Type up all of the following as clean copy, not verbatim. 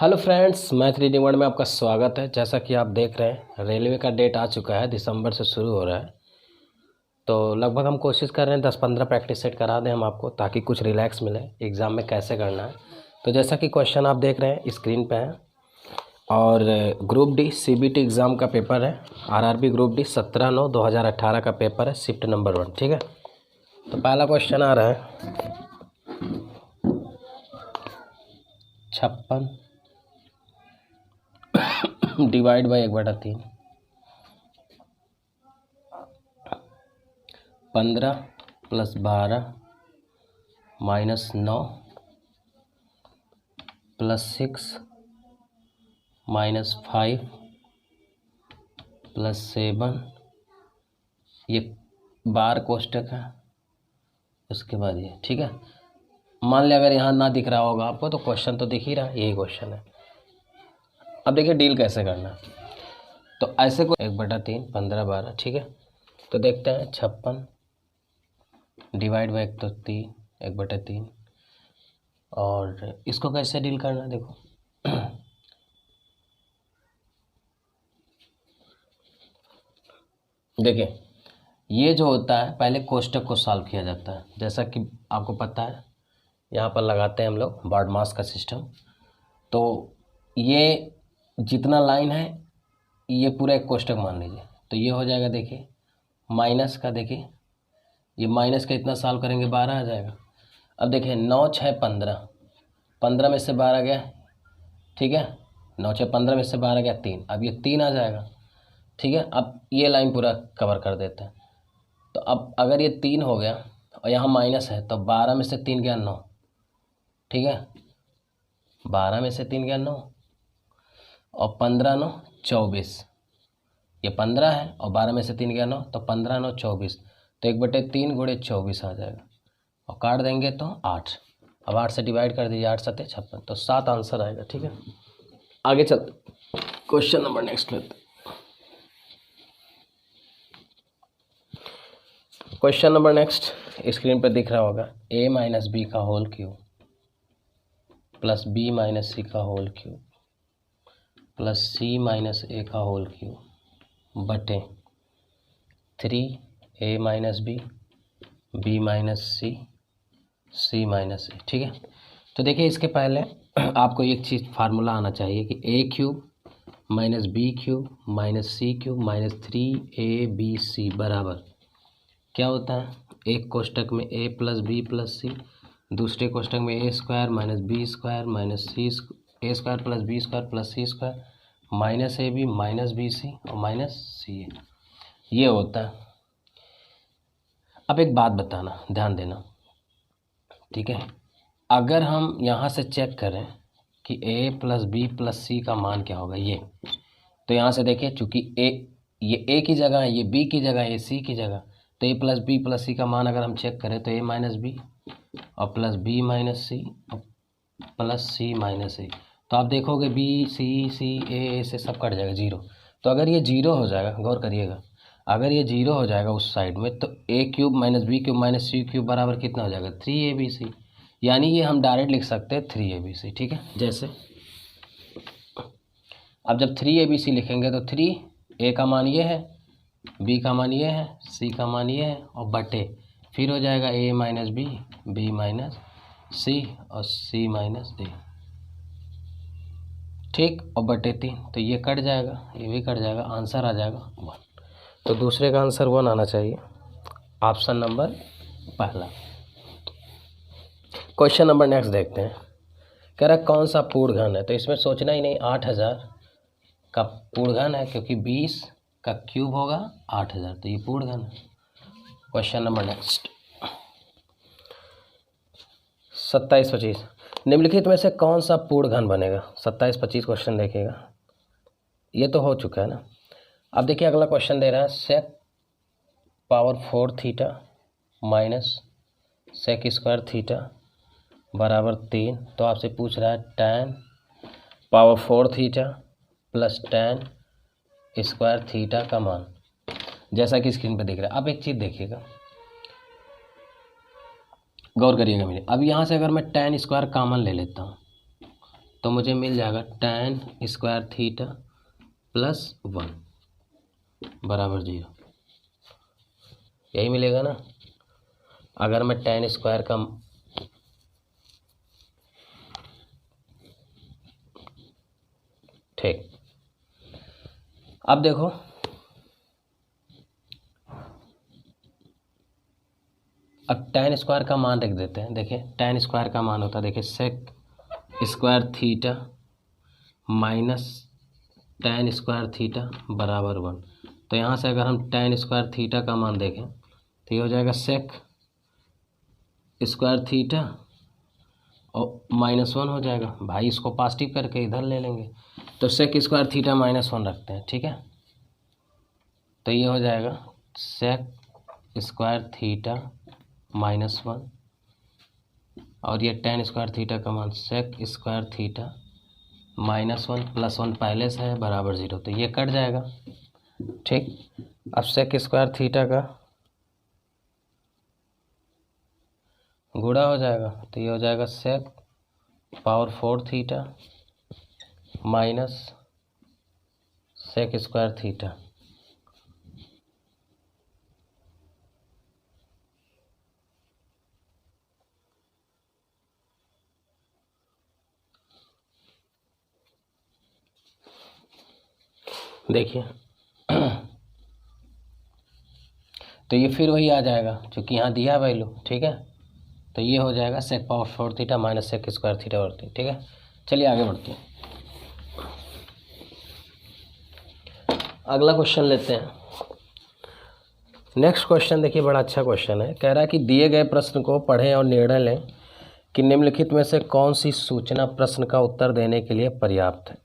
Hello friends, math reading world में आपका स्वागत है। जैसा कि आप देख रहे हैं, रेलवे का डेट आ चुका है, दिसंबर से शुरू हो रहा है। तो लगभग हम कोशिश कर रहे हैं 10-15 प्रैक्टिस सेट करा दें हम आपको, ताकि कुछ रिलैक्स मिले एग्ज़ाम में कैसे करना है। तो जैसा कि क्वेश्चन आप देख रहे हैं स्क्रीन पे है, और ग्रुप डी सीबीटी एग्ज़ाम का पेपर है। आरआरबी ग्रुप डी 17/9/2018 का पेपर है, शिफ्ट नंबर 1। ठीक है, तो पहला क्वेश्चन आ रहा है 56 डिवाइड बाई 1/3, 15 + 12 -9 + 6 -5 + 7। ये बार कोष्टक है, उसके बाद ये। ठीक है, मान लिया अगर यहाँ ना दिख रहा होगा आपको तो क्वेश्चन तो दिख ही रहा है, यही क्वेश्चन है। अब देखिए डील कैसे करना है। तो ऐसे को 1/3 15 12। ठीक है, तो देखते हैं 56 डिवाइड बाई 1/3, और इसको कैसे डील करना है देखो। देखिए ये जो होता है, पहले कोष्टक को सॉल्व किया जाता है। जैसा कि आपको पता है, यहाँ पर लगाते हैं हम लोग बॉडमास का सिस्टम। तो ये जितना लाइन है ये पूरा एक कोष्टक मान लीजिए। तो ये हो जाएगा, देखिए माइनस का, देखिए ये माइनस का इतना सॉल्व करेंगे 12 आ जाएगा। अब देखिए 9 6 15, 15 में से 12 गया। ठीक है, 9 6 15 में से 12 गया 3, अब ये 3 आ जाएगा। ठीक है, अब ये लाइन पूरा कवर कर देते हैं। तो अब अगर ये 3 हो गया और यहाँ माइनस है, तो 12 में से 3 गया 9। ठीक है, 12 में से 3 गया 9, और 15 9 24। ये 15 है और 12 में से 3 गया 9, तो 15 9 24। तो 1/3 × 24 आ जाएगा, और काट देंगे तो 8। अब 8 से डिवाइड कर दीजिए, 8 7 56, तो 7 आंसर आएगा। ठीक है, आगे चलते क्वेश्चन नंबर नेक्स्ट लेते। क्वेश्चन नंबर नेक्स्ट स्क्रीन पे दिख रहा होगा, a - b का whole cube plus b - c का whole cube plus c - a का होल क्यूब बटे 3a - b, b - c, c - a। ठीक है, तो देखिए इसके पहले आपको एक चीज़ फार्मूला आना चाहिए कि a³ - b³ - c³ - 3abc बराबर क्या होता है। एक कोष्टक में a + b + c, दूसरे कोष्टक में a² - b² - c, a² + b² + c² -ab - bc और -ca, ये होता है। अब एक बात बताना, ध्यान देना। ठीक है, अगर हम यहाँ से चेक करें कि a + b + c का मान क्या होगा, ये तो यहाँ से देखिए, चूँकि ये a की जगह है, ये b की जगह है, ये c की जगह, तो a + b + c का मान अगर हम चेक करें तो a - b और प्लस b - c और प्लस c - a। तो आप देखोगे b c c a से सब कट जाएगा 0। तो अगर ये 0 हो जाएगा, गौर करिएगा, अगर ये 0 हो जाएगा उस साइड में, तो a³ - b³ - c³ बराबर कितना हो जाएगा 3abc। यानी ये हम डायरेक्ट लिख सकते हैं 3abc। ठीक है, जैसे अब जब 3abc लिखेंगे तो 3 a का मान ये है, b का मान ये है, c का मान ये है, और बटे फिर हो जाएगा a - b, b - c और c - a। ठीक, और बटे 3, तो ये कट जाएगा, ये भी कट जाएगा, आंसर आ जाएगा 1। तो दूसरे का आंसर 1 आना चाहिए, ऑप्शन नंबर पहला। क्वेश्चन नंबर नेक्स्ट देखते हैं। कह रहा कौन सा पूर्ण घन है, तो इसमें सोचना ही नहीं, 8000 का पूर्ण घन है, क्योंकि 20 का क्यूब होगा 8000, तो ये पूर्ण घन है। क्वेश्चन नंबर नेक्स्ट 27 25, निम्नलिखित में से कौन सा पूर्ण घन बनेगा। 27 25 क्वेश्चन देखिएगा, ये तो हो चुका है ना। अब देखिए अगला क्वेश्चन दे रहा है sec power 4 theta minus sec square theta बराबर 3। तो आपसे पूछ रहा है tan power 4 theta plus tan square theta का मान, जैसा कि स्क्रीन पर दिख रहा है। अब एक चीज़ देखिएगा, गौर करिएगा मेरे। अब यहाँ से अगर मैं tan स्क्वायर कॉमन ले लेता हूँ, तो मुझे मिल जाएगा tan स्क्वायर थीटा प्लस 1 बराबर 0। यही मिलेगा ना। अगर मैं tan स्क्वायर का ठीक, अब देखो अब tan स्क्वायर का मान रख देते हैं। देखिए tan स्क्वायर का मान होता है, देखिए sec square theta minus tan square theta बराबर 1। तो यहाँ से अगर हम tan स्क्वायर थीटा का मान देखें तो ये हो जाएगा सेक स्क्वायर थीटा और -1 हो जाएगा। भाई इसको पॉजिटिव करके इधर ले लेंगे, तो सेक स्क्वायर थीटा -1 रखते हैं, ठीक है। तो ये हो जाएगा सेक स्क्वायर थीटा -1 और ये tan स्क्वायर थीटा का मान सेक स्क्वायर थीटा -1 प्लस 1 पहले से है बराबर 0। तो ये कट जाएगा, ठीक। अब सेक स्क्वायर थीटा का गुणा हो जाएगा, तो ये हो जाएगा sec power 4 theta minus sec square theta. देखिए तो ये फिर वही आ जाएगा क्योंकि यहाँ दिया है वैल्यू, ठीक है। तो ये हो जाएगा sec power 4 theta minus sec square theta और ठीक है। चलिए आगे बढ़ते हैं, अगला क्वेश्चन लेते हैं। नेक्स्ट क्वेश्चन देखिए, बड़ा अच्छा क्वेश्चन है। कह रहा है कि दिए गए प्रश्न को पढ़ें और निर्णय लें कि निम्नलिखित में से कौन सी सूचना प्रश्न का उत्तर देने के लिए पर्याप्त है।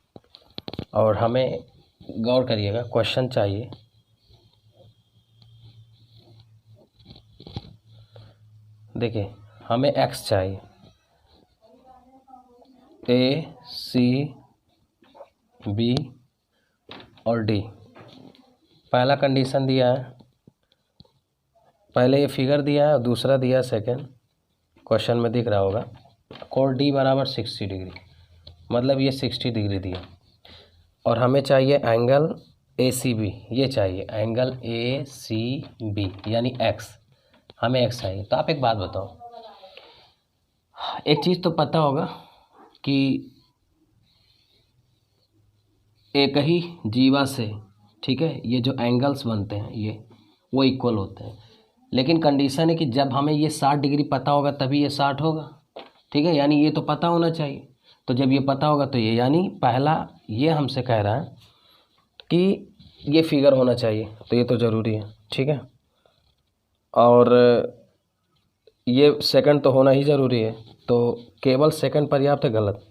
और हमें गौर करिएगा, क्वेश्चन चाहिए देखिए हमें x चाहिए, A C B और D। पहला कंडीशन दिया है, पहले ये फिगर दिया है और दूसरा दिया है सेकंड, क्वेश्चन में दिख रहा होगा। कोण D बराबर 60 डिग्री, मतलब ये 60 डिग्री दिया। और हमें चाहिए एंगल ACB, ये चाहिए एंगल ACB यानी x, हमें x चाहिए। तो आप एक बात बताओ, एक चीज़ तो पता होगा कि एक ही जीवा से, ठीक है, ये जो एंगल्स बनते हैं ये वो इक्वल होते हैं। लेकिन कंडीशन है कि जब हमें ये 60 डिग्री पता होगा तभी ये 60 होगा, ठीक है। यानी ये तो पता होना चाहिए। तो जब ये पता होगा तो ये, यानी पहला ये हमसे कह रहा है कि ये फिगर होना चाहिए, तो ये तो ज़रूरी है, ठीक है। और ये सेकंड तो होना ही ज़रूरी है, तो केवल सेकंड पर्याप्त है, गलत,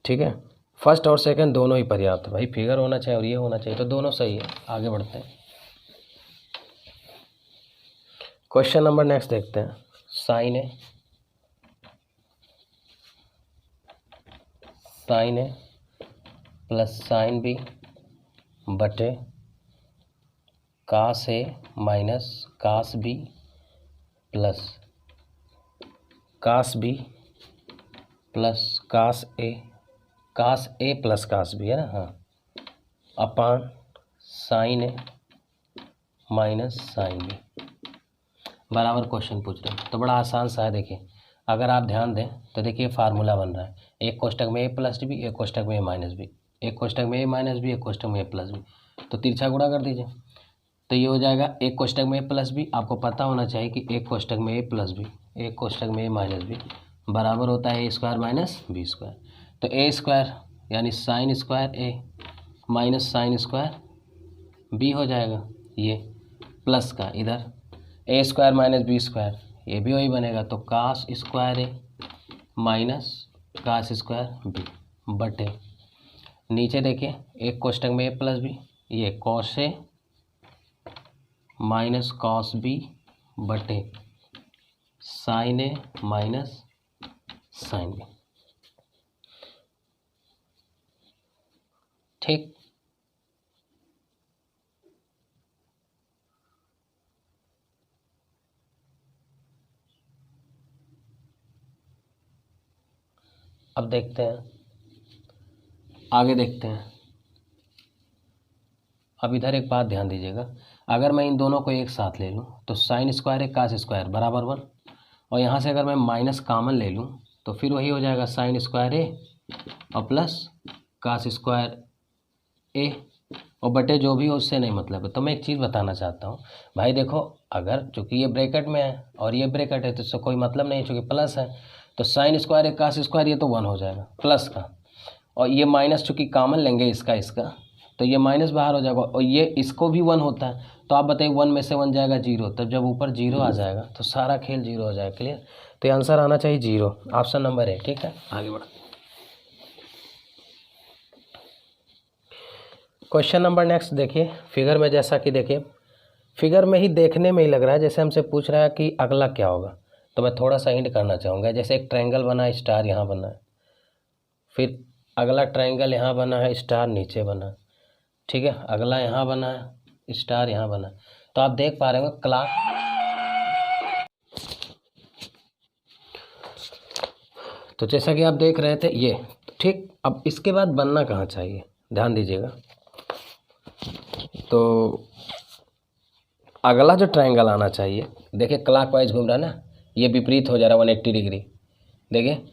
ठीक है। फर्स्ट और सेकंड दोनों ही पर्याप्त है। भाई फिगर होना चाहिए और ये होना चाहिए, तो दोनों सही है। आगे बढ़ते हैं, क्वेश्चन नंबर नेक्स्ट देखते हैं। Sine A plus sine B बटे cos A minus cos B plus cos B plus cos A plus cos B है ना, हाँ, अपान sine A minus sine B बराबर क्वेश्चन पूछ रहे हैं। तो बड़ा आसान सा है। देखिए अगर आप ध्यान दें तो देखिए फार्मूला बन रहा है, एक कोष्टक में ए प्लस बी, एक कोष्टक में ए माइनस बी, एक कोष्टक में ए माइनस बी, एक कोष्टक में ए प्लस बी। तो तिरछा गुणा कर दीजिए, तो ये हो जाएगा एक कोष्टक में ए प्लस बी। आपको पता होना चाहिए कि एक कोष्टक में ए प्लस बी, एक कोष्टक में ए माइनस बी बराबर होता है ए स्क्वायर माइनस बी स्क्वायर। तो ए स्क्वायर यानी साइन स्क्वायर ए माइनस साइन स्क्वायर बी हो जाएगा, ये प्लस का इधर ए स्क्वायर माइनस बी स्क्वायर, ये भी वही बनेगा। तो कास स्क्वायर ए माइनस कास स्क्वायर बी बटे नीचे देखिए एक कोष्टक में ए प्लस बी, ये cos A minus cos B बटे sign A minus sine B, ठीक। अब देखते हैं आगे देखते हैं। अब इधर एक बात ध्यान दीजिएगा, अगर मैं इन दोनों को एक साथ ले लूँ तो साइन स्क्वायर है कास स्क्वायर बराबर 1, और यहाँ से अगर मैं माइनस कॉमन ले लूँ तो फिर वही हो जाएगा साइन स्क्वायर ए और प्लस कास स्क्वायर ए, और बटे जो भी हो उससे नहीं मतलब है। तो मैं एक चीज़ बताना चाहता हूँ भाई, देखो अगर चूँकि ये ब्रैकेट में है और ये ब्रैकेट है तो इससे कोई मतलब नहीं, चूँकि प्लस है तो साइन स्क्वायर है कास स्क्वायर ये तो 1 हो जाएगा प्लस का, और ये माइनस चूँकि कॉमन लेंगे इसका तो ये माइनस बाहर हो जाएगा, और ये इसको भी 1 होता है। तो आप बताइए 1 में से 1 जाएगा 0, तब जब ऊपर 0 आ जाएगा तो सारा खेल 0 हो जाएगा। क्लियर? तो ये आंसर आना चाहिए 0, ऑप्शन नंबर है। ठीक है, आगे बढ़। क्वेश्चन नंबर नेक्स्ट देखिए, फिगर में जैसा कि देखिए, फिगर में ही देखने में ही लग रहा है जैसे हमसे पूछ रहा है कि अगला क्या होगा। तो मैं थोड़ा सा हिंट करना चाहूँगा, जैसे एक ट्रायंगल बना है, स्टार यहाँ बना है, फिर अगला ट्रायंगल यहाँ बना है, स्टार नीचे बना है, ठीक है, अगला यहाँ बना है, स्टार यहाँ बना है। तो आप देख पा रहे हो क्लास, तो जैसा कि आप देख रहे थे ये ठीक। अब इसके बाद बनना कहाँ चाहिए, ध्यान दीजिएगा। तो अगला जो ट्रायंगल आना चाहिए, देखिए क्लॉकवाइज घूम रहा है ना, ये विपरीत हो जा रहा है 180 डिग्री, देखिए।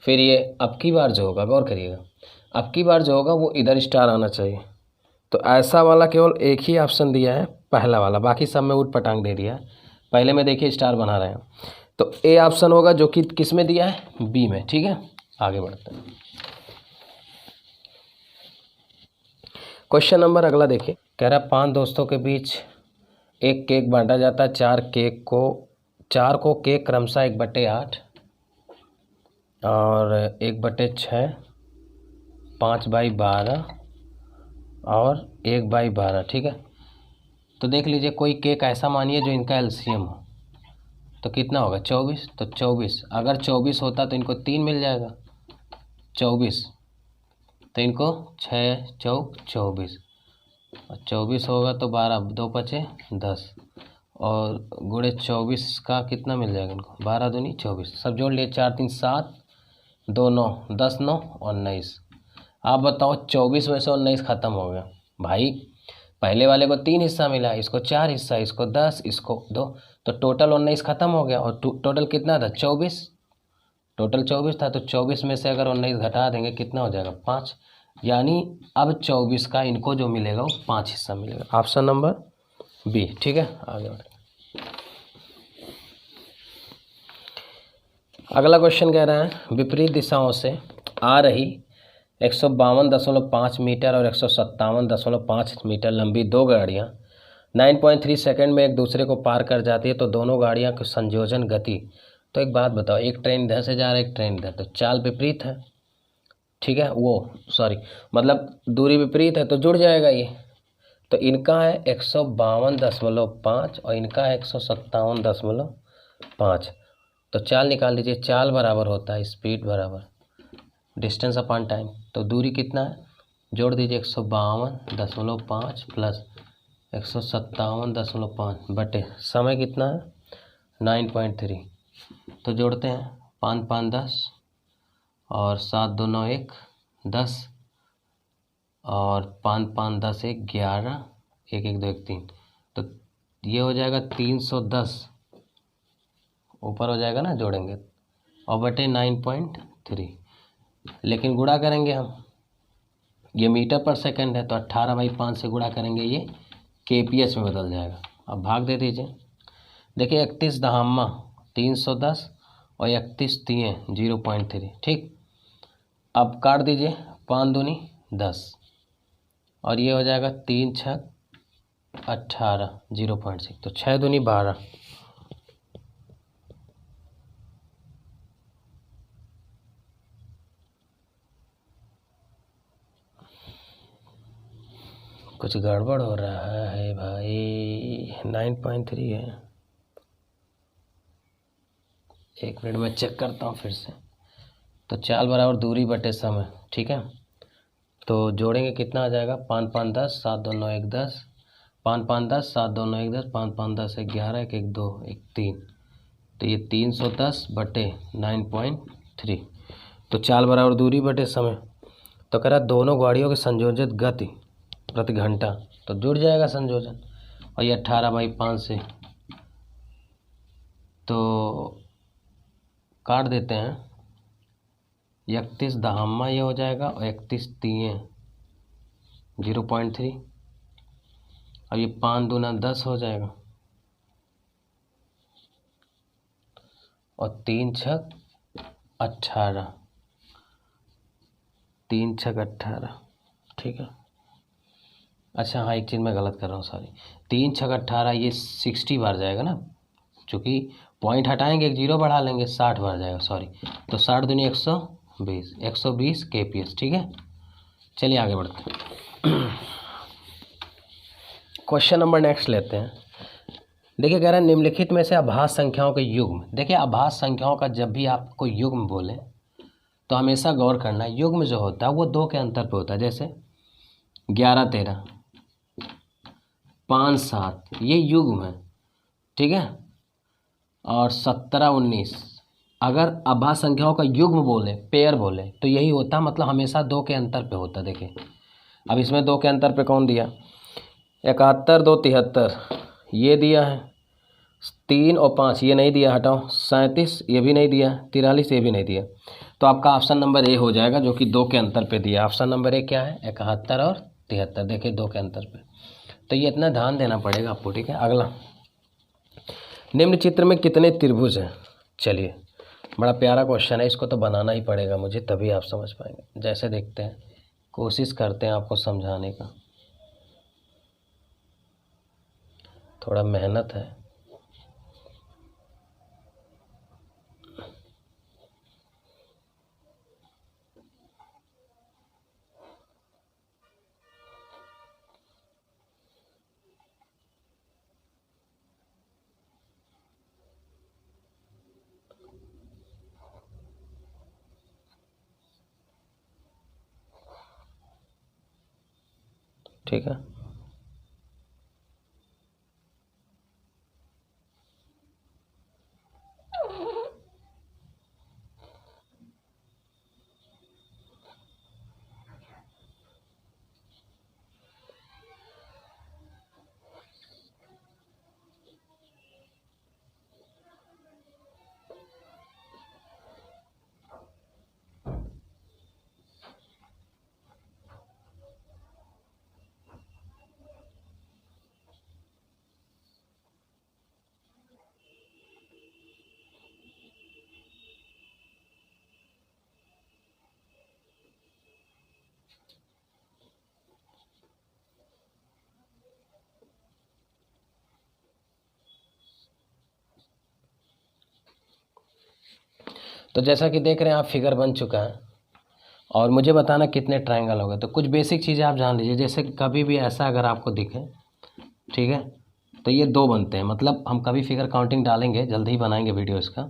फिर ये अब की बार जो होगा, गौर करिएगा, अब की बार जो होगा वो इधर स्टार आना चाहिए। तो ऐसा वाला केवल एक ही ऑप्शन दिया है, पहला वाला, बाकी सब में उठ पटांग दे दिया है। पहले में देखिए स्टार बना रहे हैं, तो ए ऑप्शन होगा जो कि किस में दिया है, बी में। ठीक है, आगे बढ़ते हैं। क्वेश्चन नंबर अगला देखिए, कह रहा है 5 दोस्तों के बीच एक केक बांटा जाता है, 4 को केक क्रमशः 1/8 और 1/6, 5/12 और 1/12। ठीक है, तो देख लीजिए कोई केक ऐसा मानिए जो इनका एलसीएम हो, तो कितना होगा 24। तो 24 अगर 24 होता तो इनको 3 मिल जाएगा, 24 तो इनको 6 चौक 24, और 24 होगा तो 12, 2 बचे 10, और गुणे 24 का कितना मिल जाएगा इनको, 12 दूनी 24, सब जोड़ लिए, 4 3 7, 2 9, 10 9 19। आप बताओ 24 में से 19 खत्म हो गया भाई। पहले वाले को 3 हिस्सा मिला, इसको 4 हिस्सा, इसको 10, इसको 2, तो टोटल 19 खत्म हो गया। और टोटल कितना था 24, टोटल 24 था, तो 24 में से अगर 19 घटा देंगे कितना हो जाएगा 5, यानी अब 24 का इनको जो मिलेगा वो 5 हिस्सा मिलेगा, ऑप्शन नंबर बी। ठीक है, आगे बढ़े। अगला क्वेश्चन कह रहा है विपरीत दिशाओं से आ रही 152.5 मीटर और 157.5 मीटर लंबी 2 गाड़ियाँ 9.3 सेकंड में एक दूसरे को पार कर जाती है, तो दोनों गाड़ियाँ की संयोजन गति। तो एक बात बताओ, एक ट्रेन इधर से जा रहा है, एक ट्रेन इधर, तो चाल विपरीत है। ठीक है, मतलब दूरी विपरीत है तो जुड़ जाएगा ये। तो इनका है 152.5 और इनका है 157.5। तो चाल निकाल लीजिए, चाल बराबर होता है स्पीड बराबर डिस्टेंस अपॉन टाइम। तो दूरी कितना है, जोड़ दीजिए 152.5 प्लस 157.5 बटे समय कितना है 9.3। तो जोड़ते हैं 5 5 10 और 7 2 9 1 10 और 5 5 10 1 11 1 1 2 1 3। तो ये हो जाएगा 310 ऊपर हो जाएगा ना, जोड़ेंगे, और बटे 9.3। लेकिन गुणा करेंगे हम, ये मीटर पर सेकंड है तो 18/5 से गुणा करेंगे, ये kph में बदल जाएगा। अब भाग दे दीजिए, देखिए 31 दहामा 310 और 31 तिये 0.3। ठीक, अब काट दीजिए, 5 दूनी 10 और ये हो जाएगा 3 6 18 0.6, तो 6 दूनी 12। कुछ गड़बड़ हो रहा है भाई, 9.3 है। एक मिनट में चेक करता हूँ फिर से। तो चाल बराबर दूरी बटे समय। ठीक है, तो जोड़ेंगे कितना आ जाएगा, 5 5 10 7 2 9 1 10, 5 5 10 7 2 9 1 10, 5 5 10 11 1 1 2 1 3। तो ये 310 बटे 9.3। तो चाल बराबर दूरी बटे समय। तो कह रहा दोनों गाड़ियों की संयोजित गति प्रति घंटा, तो जुड़ जाएगा संयोजन। और ये 18/5 से तो काट देते हैं, 31 दहामा ये हो जाएगा और 31 तिये 0.3। अब ये 5 दूना 10 हो जाएगा और 3 छक 18, 3 छक 18, ठीक है। अच्छा हाँ, एक चीज़ मैं गलत कर रहा हूँ, सॉरी, 3 छक 18 ये 60 बार जाएगा ना, चूँकि पॉइंट हटाएंगे एक जीरो बढ़ा लेंगे, 60 बार जाएगा, सॉरी। तो 60 दूनी 120, 120 kps, ठीक है। चलिए आगे बढ़ते हैं। क्वेश्चन नंबर नेक्स्ट लेते हैं। देखिए कह रहा है निम्नलिखित में से अभाज्य संख्याओं के युग्म। देखिए अभाज्य संख्याओं का जब भी आपको युग्म बोले तो हमेशा गौर करना, युग्म जो होता है वो 2 के अंतर पे होता है। जैसे 11 13, 5 7 ये युग्म है, ठीक है। और 17 19 अगर अभाज्य संख्याओं का युग्म बोले, पेयर बोले, तो यही होता, मतलब हमेशा 2 के अंतर पे होता। देखिए अब इसमें 2 के अंतर पे कौन दिया, 71 2 73 ये दिया है, 3 और 5 ये नहीं दिया, हटाओ, 37 ये भी नहीं दिया, 43 ये भी नहीं दिया। तो आपका ऑप्शन नंबर ए हो जाएगा, जो कि 2 के अंतर पे दिया। ऑप्शन नंबर ए क्या है, 71 और 73, देखिए 2 के अंतर पे। तो ये इतना ध्यान देना पड़ेगा आपको, ठीक है। अगला, निम्न चित्र में कितने त्रिभुज हैं। चलिए बड़ा प्यारा क्वेश्चन है, इसको तो बनाना ही पड़ेगा मुझे, तभी आप समझ पाएंगे। जैसे देखते हैं, कोशिश करते हैं आपको समझाने का, थोड़ा मेहनत है। ठीक है, तो जैसा कि देख रहे हैं आप, फिगर बन चुका है और मुझे बताना कितने ट्रायंगल हो गए। तो कुछ बेसिक चीज़ें आप जान लीजिए, जैसे कि कभी भी ऐसा अगर आपको दिखे, ठीक है, तो ये 2 बनते हैं, मतलब हम कभी फिगर काउंटिंग डालेंगे, जल्दी ही बनाएंगे वीडियो इसका,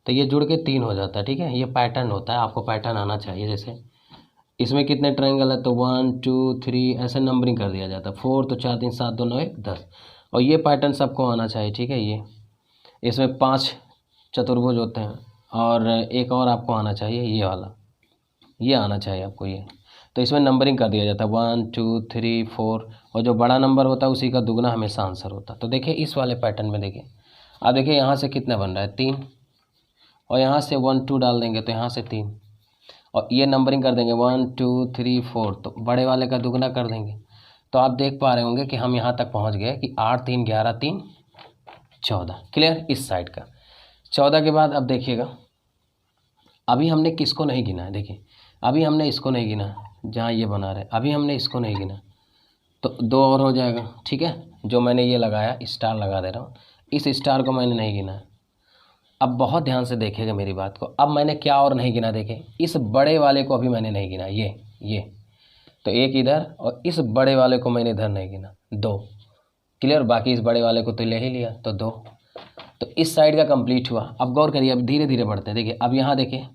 तो ये जुड़ के 3 हो जाता है, ठीक है। ये पैटर्न होता है, आपको पैटर्न आना चाहिए। जैसे इसमें कितने ट्रायंगल है, तो 1 2 3 ऐसे नंबरिंग कर दिया जाता है, 4 तो 4 3 7 2 9 1 10, और ये पैटर्न सबको आना चाहिए, ठीक है। ये इसमें 5 चतुर्भुज होते हैं और एक और आपको आना चाहिए, ये वाला, ये आना चाहिए आपको ये। तो इसमें नंबरिंग कर दिया जाता है 1 2 3 4, और जो बड़ा नंबर होता है उसी का दुगना हमेशा आंसर होता है। तो देखिए इस वाले पैटर्न में देखिए, अब देखिए यहाँ से कितना बन रहा है 3, और यहाँ से 1 2 डाल देंगे तो यहाँ से 3, और ये नंबरिंग कर देंगे 1 2 3 4, तो बड़े वाले का दुगना कर देंगे। तो आप देख पा रहे होंगे कि हम यहाँ तक पहुँच गए कि 8 3 11 3 14, क्लियर। इस साइड का 14 के बाद अब देखिएगा, अभी हमने किसको नहीं गिना है, देखिए अभी हमने इसको नहीं गिना, जहाँ ये बना रहे अभी हमने इसको नहीं गिना, तो 2 और हो जाएगा, ठीक है। जो मैंने ये लगाया, स्टार लगा दे रहा हूँ, इस स्टार को मैंने नहीं गिना। अब बहुत ध्यान से देखिएगा मेरी बात को, अब मैंने क्या और नहीं गिना, देखें इस बड़े वाले को अभी मैंने नहीं गिना, ये तो एक इधर, और इस बड़े वाले को मैंने इधर नहीं गिना, 2, क्लियर। बाकी इस बड़े वाले को तो ले ही लिया, तो 2, तो इस साइड का कंप्लीट हुआ। अब गौर करिए, अब धीरे धीरे बढ़ते हैं। देखिए अब यहाँ देखिए,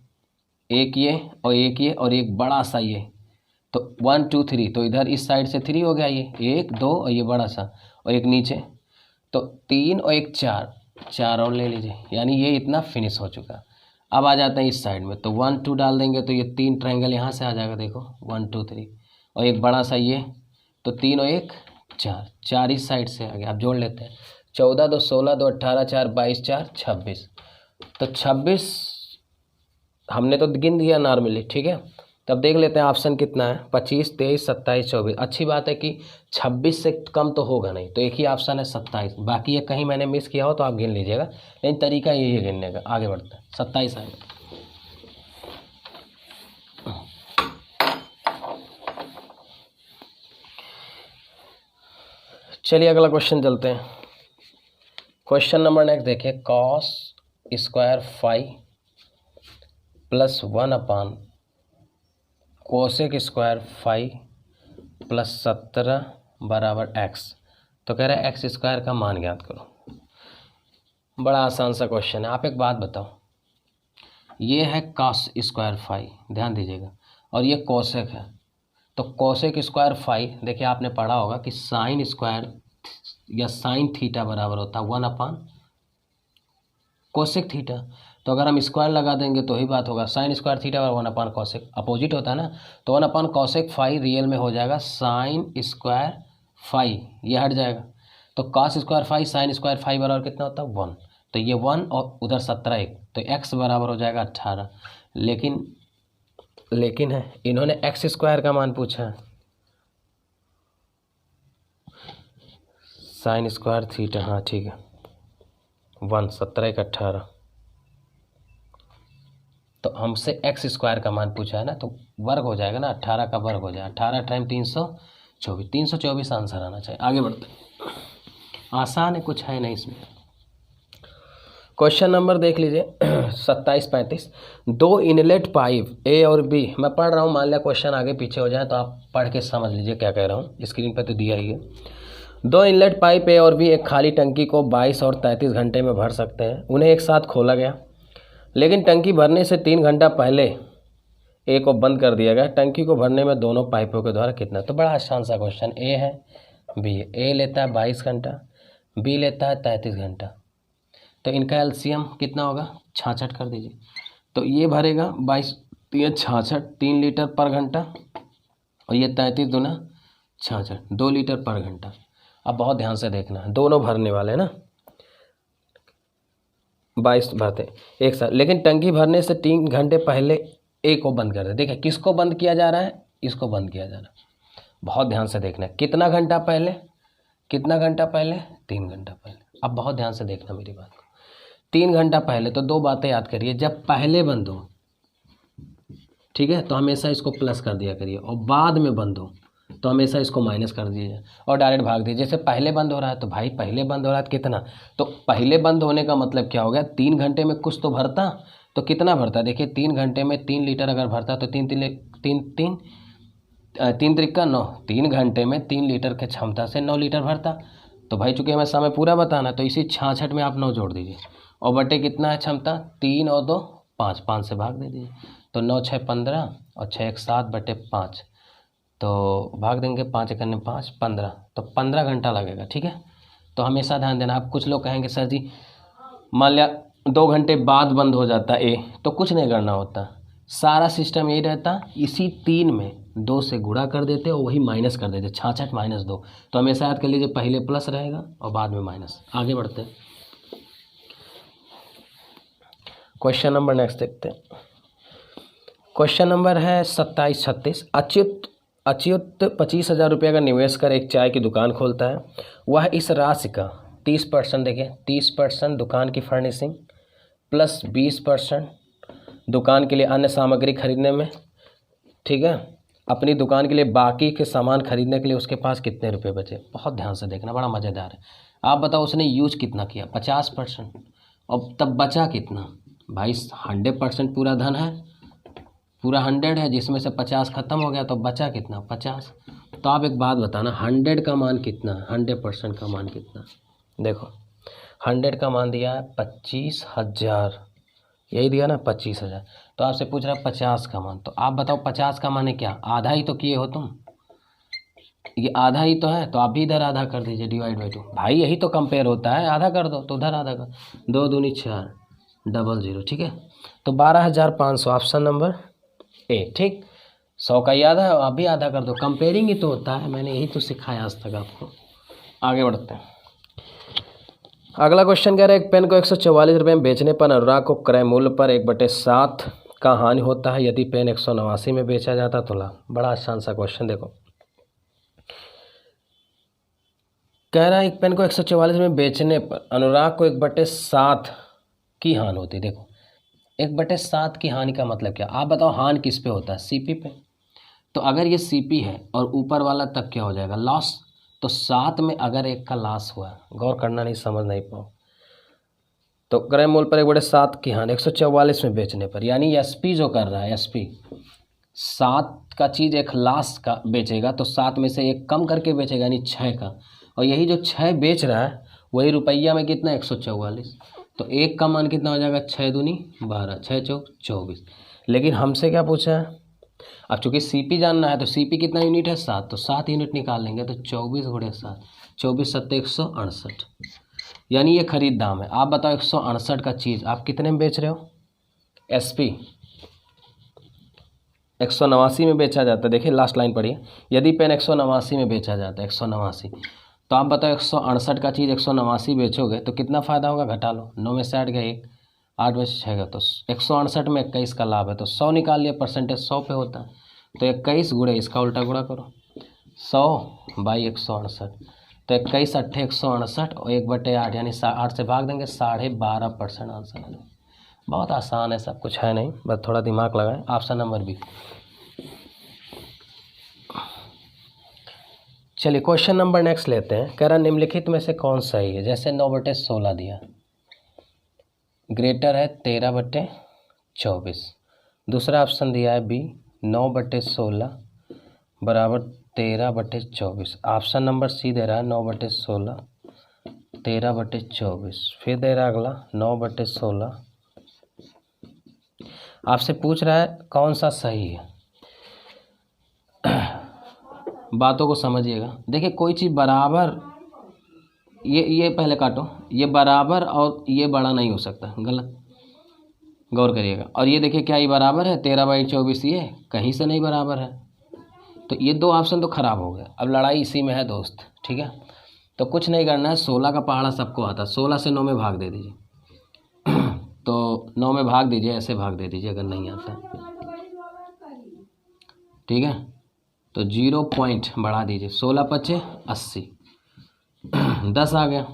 एक ये और एक ये और एक बड़ा सा ये, तो 1 2 3, तो इधर इस साइड से 3 हो गया, ये 1 2 और ये बड़ा सा, और एक नीचे, तो 3 और एक 4 और ले लीजिए, यानी ये इतना फिनिश हो चुका। अब आ जाते हैं इस साइड में, तो 1 2 डाल देंगे तो ये 3 ट्रायंगल यहाँ से आ जाएगा, देखो 1 2 3, और एक बड़ा सा ये, तो 3 और 1 4, 4 इस साइड से आ गया। अब जोड़ लेते हैं, 14 2 16 2 18 4 22 4 26, तो 26 हमने तो गिन दिया नॉर्मली, ठीक है। तब देख लेते हैं ऑप्शन कितना है, 25 23 27 24। अच्छी बात है कि 26 से कम तो होगा नहीं, तो एक ही ऑप्शन है 27। बाकी ये कहीं मैंने मिस किया हो तो आप गिन लीजिएगा, लेकिन तरीका यही है गिनने का। आगे बढ़ते हैं, 27 आएगा। चलिए अगला क्वेश्चन चलते हैं। क्वेश्चन नंबर नेक्स्ट देखिए, कॉस स्क्वायर फाइव प्लस 1 अपान कोसेक स्क्वायर फाइव प्लस 17 बराबर एक्स। तो कह रहा है एक्स स्क्वायर का मान ज्ञात करो। बड़ा आसान सा क्वेश्चन है। आप एक बात बताओ, ये है कॉस स्क्वायर फाइव, ध्यान दीजिएगा, और ये कोसेक है। तो कोसेक स्क्वायर फाइव, देखिए आपने पढ़ा होगा कि साइन स्क्वायर या साइन थीटा बराबर होता है 1 अपान कोसेक थीटा। तो अगर हम स्क्वायर लगा देंगे तो ही बात होगा, साइन स्क्वायर थीटा बराबर 1 अपान कोसेक, अपोजिट होता है ना। तो 1 अपान कोसेक फाइव रियल में हो जाएगा साइन स्क्वायर फाइव, ये हट जाएगा। तो cos square five sine square five बराबर कितना होता है 1, तो ये 1 और उधर 17 1, तो एक्स बराबर हो जाएगा 18। लेकिन है इन्होंने एक्स स्क्वायर का मान पूछा है, साइन स्क्वायर थीटा, हाँ ठीक है, 1 17 1 18। तो हमसे एक्स स्क्वायर का मान पूछा है ना, तो वर्ग हो जाएगा ना, 18 का वर्ग हो जाएगा, 18 टाइम 324, 324 आंसर आना चाहिए। आगे बढ़ते, आसान है, कुछ है नहीं इसमें। क्वेश्चन नंबर देख लीजिए 27 35। दो इनलेट पाइप ए और बी, मैं पढ़ रहा हूँ, मान लिया क्वेश्चन आगे पीछे हो जाए तो आप पढ़ के समझ लीजिए क्या कह रहा हूँ, स्क्रीन पर तो दिया ही है। दो इनलेट पाइप ए और बी एक खाली टंकी को 22 और 33 घंटे में भर सकते हैं। उन्हें एक साथ खोला गया, लेकिन टंकी भरने से 3 घंटा पहले ए को बंद कर दिया गया। टंकी को भरने में दोनों पाइपों के द्वारा कितना? तो बड़ा आसान सा क्वेश्चन, ए है बी है। ए लेता है 22 घंटा, बी लेता है 33 घंटा, तो इनका एलसीएम कितना होगा? 66 कर दीजिए। तो ये भरेगा 22, तो ये 66 3 लीटर पर घंटा, और ये 33 दूना 66 2 लीटर पर घंटा। अब बहुत ध्यान से देखना, दोनों भरने वाले हैं ना, 22 भरते एक साथ, लेकिन टंकी भरने से 3 घंटे पहले ए को बंद कर दे। देखिए किसको बंद किया जा रहा है? इसको बंद किया जा रहा है। बहुत ध्यान से देखना, कितना घंटा पहले, कितना घंटा पहले? 3 घंटा पहले। अब बहुत ध्यान से देखना मेरी बात को, 3 घंटा पहले। तो 2 बातें याद करिए, जब पहले बंद हो, ठीक है, तो हमेशा इसको प्लस कर दिया करिए, और बाद में बंद हो तो हमेशा इसको माइनस कर दीजिए और डायरेक्ट भाग दीजिए। जैसे पहले बंद हो रहा है तो भाई पहले बंद हो रहा है तो कितना, तो पहले बंद होने का मतलब क्या हो गया? 3 घंटे में कुछ तो भरता, तो कितना भरता? देखिए 3 घंटे में 3 लीटर अगर भरता तो 3 त्रिका 9, 3 घंटे में 3 लीटर के क्षमता से 9 लीटर भरता। तो भाई चूंकि हमें समय पूरा बताना, तो इसी 66 में आप 9 जोड़ दीजिए, और बटे कितना है क्षमता? 3 और 2 5, 5 से भाग दे दीजिए। तो 9 6 15 और 6 1 7 बटे 5, तो भाग देंगे 5 1 5 15, तो 15 घंटा लगेगा। ठीक है, तो हमेशा ध्यान देना। आप कुछ लोग कहेंगे सर जी मान लिया 2 घंटे बाद बंद हो जाता ए, तो कुछ नहीं करना होता, सारा सिस्टम यही रहता, इसी 3 में 2 से गुणा कर देते और वही माइनस कर देते, 66 - 2। तो हमेशा याद कर लीजिए पहले प्लस रहेगा और बाद में माइनस। आगे बढ़ते हैं, क्वेश्चन नंबर नेक्स्ट देखते हैं। क्वेश्चन नंबर है 27 36। अच्युत 25,000 रुपये का निवेश कर एक चाय की दुकान खोलता है। वह इस राशि का 30%, देखिए 30% दुकान की फर्निशिंग प्लस 20% दुकान के लिए अन्य सामग्री खरीदने में, ठीक है, अपनी दुकान के लिए बाकी के सामान खरीदने के लिए उसके पास कितने रुपए बचे? बहुत ध्यान से देखना, बड़ा मज़ेदार है। आप बताओ उसने यूज कितना किया? 50%, और तब बचा कितना? भाई 100% पूरा धन है, पूरा 100 है, जिसमें से 50 खत्म हो गया, तो बचा कितना? 50। तो आप एक बात बताना, 100 का मान कितना? 100% का मान कितना? देखो 100 का मान दिया है 25,000, यही दिया ना 25,000। तो आपसे पूछ रहा है 50 का मान, तो आप बताओ 50 का मान है क्या? आधा ही तो किए हो तुम, ये आधा ही तो है, तो आप भी इधर आधा कर दीजिए, डिवाइड बाई 2। भाई यही तो कंपेयर होता है, आधा कर दो तो उधर आधा कर, 2 दूनी 4 00, ठीक है। तो 12,500 ऑप्शन नंबर ए। ठीक, 100 का याद है, आप भी आधा कर दो। कंपेयरिंग ही तो होता है, मैंने यही तो सिखाया आज तक आपको। आगे बढ़ते हैं। अगला क्वेश्चन कह रहा है एक पेन को 144 रुपये में बेचने पर अनुराग को क्रय मूल्य पर 1/7 का हानि होता है, यदि पेन 189 में बेचा जाता तो लाभ। बड़ा आसान सा क्वेश्चन। देखो, कह रहा है एक पेन को 144 में बेचने पर अनुराग को 1/7 की हानि होती है। देखो, 1/7 की हानि का मतलब क्या? आप बताओ, हानि किस पे होता है? सीपी पे। तो अगर ये सीपी है और ऊपर वाला तब क्या हो जाएगा? लॉस। तो 7 में अगर 1 का लॉस हुआ, गौर करना, नहीं समझ नहीं पाओ, तो क्रय मूल्य पर 1/7 की हानि 144 में बेचने पर, यानी एसपी जो कर रहा है, एसपी 7 का चीज़ एक लास्ट का बेचेगा तो 7 में से 1 कम करके बेचेगा, यानी 6 का। और यही जो 6 बेच रहा है वही रुपया में कितना? 144। तो 1 का मान कितना हो जाएगा? 6 दूनी 12, 6 चौक 24। लेकिन हमसे क्या पूछा है? अब चूंकि सीपी जानना है तो सीपी कितना यूनिट है? 7, तो 7 यूनिट निकाल लेंगे। तो 24 × 7, 24 7 168, यानी ये खरीद दाम है। आप बताओ 168 का चीज़ आप कितने में बेच रहे हो? एसपी 189 में बेचा जाता है। देखिए लास्ट लाइन पढ़िए, यदि पेन 189 में बेचा जाता है, 189, तो आप बताओ 168 का चीज़ 189 बेचोगे तो कितना फ़ायदा होगा? घटा लो, 9 में से 8 गया 1, 8 में से 6 गया, तो 168 में 21 का लाभ है। तो 100 निकाल लिया, परसेंटेज 100 पे होता है। तो 21 गुणे इसका उल्टा गुणा करो, 100/168, तो 21 8 168 और 1/8, यानी 8 से भाग देंगे, 12.5% आंसर है। बहुत आसान है, सब कुछ है नहीं, बस थोड़ा दिमाग लगाएं। Option number B. चलिए क्वेश्चन नंबर नेक्स्ट लेते हैं। कह रहा निम्नलिखित में से कौन सही है? जैसे 9/16 दिया, ग्रेटर है 13/24। दूसरा ऑप्शन दिया है बी, 9/16 बराबर 13/24। ऑप्शन नंबर सी दे रहा है 9/16 13/24। फिर दे रहा है अगला 9/16। आपसे पूछ रहा है कौन सा सही है। बातों को समझिएगा। देखिए, कोई चीज़ बराबर, ये पहले काटो, ये बराबर और ये बड़ा नहीं हो सकता, गलत, गौर करिएगा। और ये देखिए क्या ये बराबर है? 13/24, ये कहीं से नहीं बराबर है। तो ये 2 ऑप्शन तो खराब हो गए। अब लड़ाई इसी में है दोस्त, ठीक है। तो कुछ नहीं करना है, 16 का पहाड़ा सबको आता है, 16 से 9 में भाग दे दीजिए। तो 9 में भाग दीजिए, ऐसे भाग दे दीजिए अगर नहीं आता, ठीक है। तो 0 पॉइंट बढ़ा दीजिए, 16 × 5 = 80, 10 आ गया।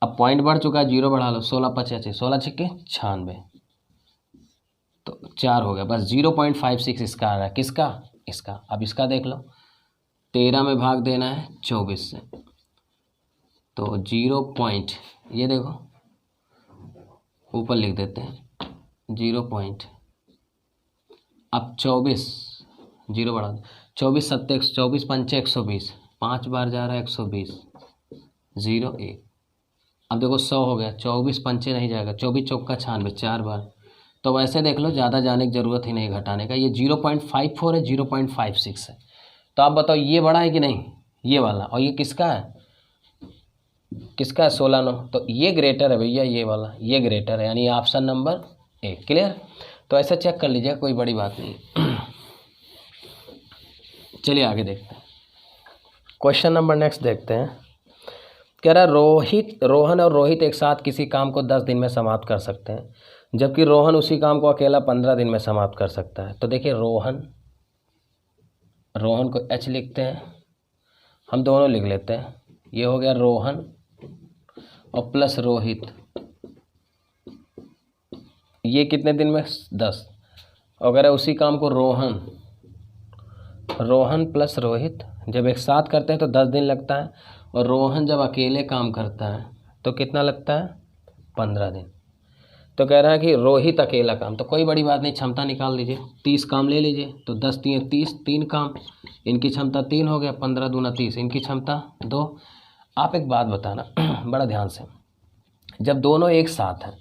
अब पॉइंट बढ़ चुका है, 0 बढ़ा लो, 16 × 5 = 16 × 6 = 96, तो 4 हो गया। बस 0.56 इसका आ रहा है। किसका? इसका। अब इसका देख लो, 13 में भाग देना है 24 से, तो 0 पॉइंट, ये देखो ऊपर लिख देते हैं 0 पॉइंट। अब 24, 0 बढ़ा दो, 24 7 24 5 120, 5 बार जा रहा है 120, 0 1। अब देखो 100 हो गया, 24 5 नहीं जाएगा, 24 चौका 96, 4 बार। तो वैसे देख लो, ज़्यादा जाने की ज़रूरत ही नहीं घटाने का। ये 0.54 है, 0.56 है। तो आप बताओ ये बड़ा है कि नहीं? ये वाला। और ये किसका है? किसका है? 16 9, तो ये ग्रेटर है भैया, ये वाला, ये ग्रेटर है, यानी ऑप्शन नंबर ए। क्लियर? तो ऐसा चेक कर लीजिए, कोई बड़ी बात नहीं। चलिए आगे देखते हैं। क्वेश्चन नंबर नेक्स्ट देखते हैं। कह रहा रोहन और रोहित एक साथ किसी काम को 10 दिन में समाप्त कर सकते हैं, जबकि रोहन उसी काम को अकेला 15 दिन में समाप्त कर सकता है। तो देखिए, रोहन को एच लिखते हैं, हम दोनों लिख लेते हैं। ये हो गया रोहन और प्लस रोहित, ये कितने दिन में? 10। अगर उसी काम को रोहन प्लस रोहित जब एक साथ करते हैं तो 10 दिन लगता है, और रोहन जब अकेले काम करता है तो कितना लगता है? 15 दिन। तो कह रहा है कि रोहित अकेला काम, तो कोई बड़ी बात नहीं, क्षमता निकाल लीजिए, 30 काम ले लीजिए, तो 10 3 30, 3 काम, इनकी क्षमता 3 हो गया, 15 दूना 30, इनकी क्षमता 2। आप एक बात बताना बड़ा ध्यान से, जब दोनों एक साथ हैं